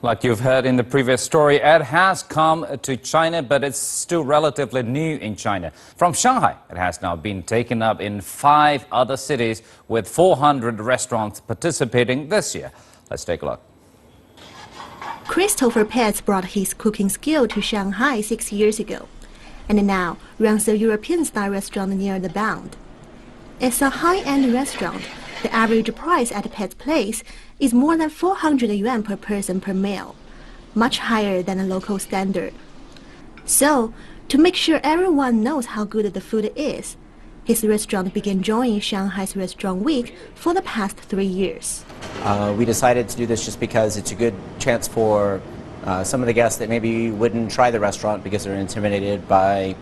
Like you've heard in the previous story, it has come to China, but it's still relatively new in China. From Shanghai, it has now been taken up in 5 other cities with 400 restaurants participating this year. Let's take a look. Christopher Petz brought his cooking skill to Shanghai 6 years ago, and now runs a European-style restaurant near the Bound. It's a high-end restaurant. The average price at Pet's place is more than 400 yuan per person per meal, much higher than a local standard. So, to make sure everyone knows how good the food is, his restaurant began joining Shanghai's Restaurant Week for the past 3 years. We decided to do this just because it's a good chance for some of the guests that maybe wouldn't try the restaurant because they're intimidated by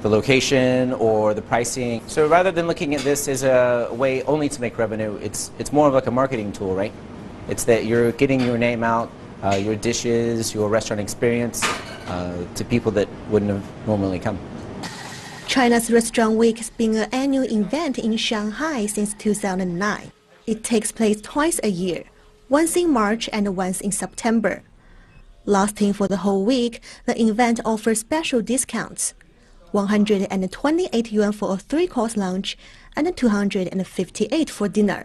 the location or the pricing. So rather than looking at this as a way only to make revenue, it's more of like a marketing tool, right? It's that you're getting your name out, your dishes, your restaurant experience to people that wouldn't have normally come. China's Restaurant Week has been an annual event in Shanghai since 2009. It takes place twice a year, once in March and once in September. Lasting for the whole week, the event offers special discounts: 128 yuan for a 3-course lunch and 258 for dinner,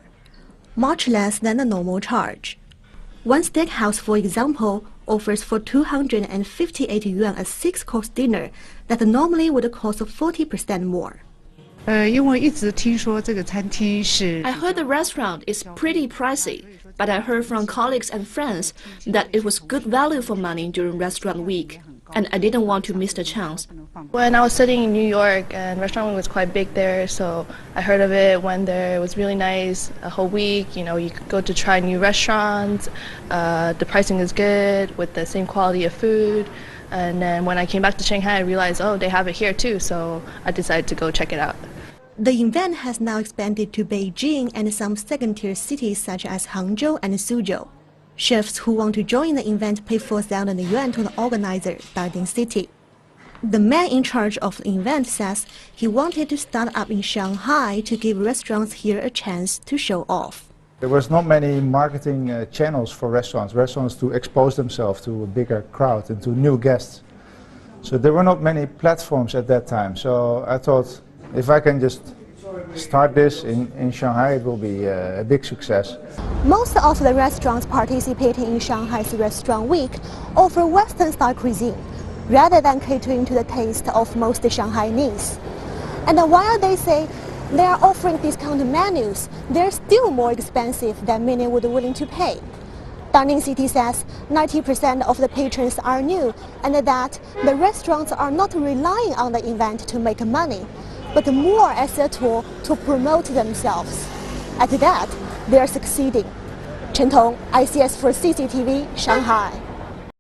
much less than the normal charge. One steakhouse, for example, offers for 258 yuan a 6-course dinner that normally would cost 40% more. I heard the restaurant is pretty pricey, but I heard from colleagues and friends that it was good value for money during Restaurant Week, and I didn't want to miss the chance. When I was studying in New York, and Restaurant Week was quite big there, so I heard of it, went there. It was really nice. A whole week, you could go to try new restaurants. The pricing is good with the same quality of food. And then when I came back to Shanghai, I realized, oh, they have it here too, so I decided to go check it out. The event has now expanded to Beijing and some second-tier cities such as Hangzhou and Suzhou. Chefs who want to join the event pay 4,000 yuan to the organizer, Darding City. The man in charge of the event says he wanted to start up in Shanghai to give restaurants here a chance to show off. There was not many marketing channels for restaurants to expose themselves to a bigger crowd and to new guests. So there were not many platforms at that time. So I thought, if I can just start this in Shanghai, it will be a big success. Most of the restaurants participating in Shanghai's Restaurant Week offer Western-style cuisine, rather than catering to the taste of most Shanghainese. And while they say they are offering discounted menus, they're still more expensive than many would be willing to pay. Darding City says 90% of the patrons are new, and that the restaurants are not relying on the event to make money, but more as a tool to promote themselves. At that, they are succeeding. Chen Tong, ICS for CCTV, Shanghai.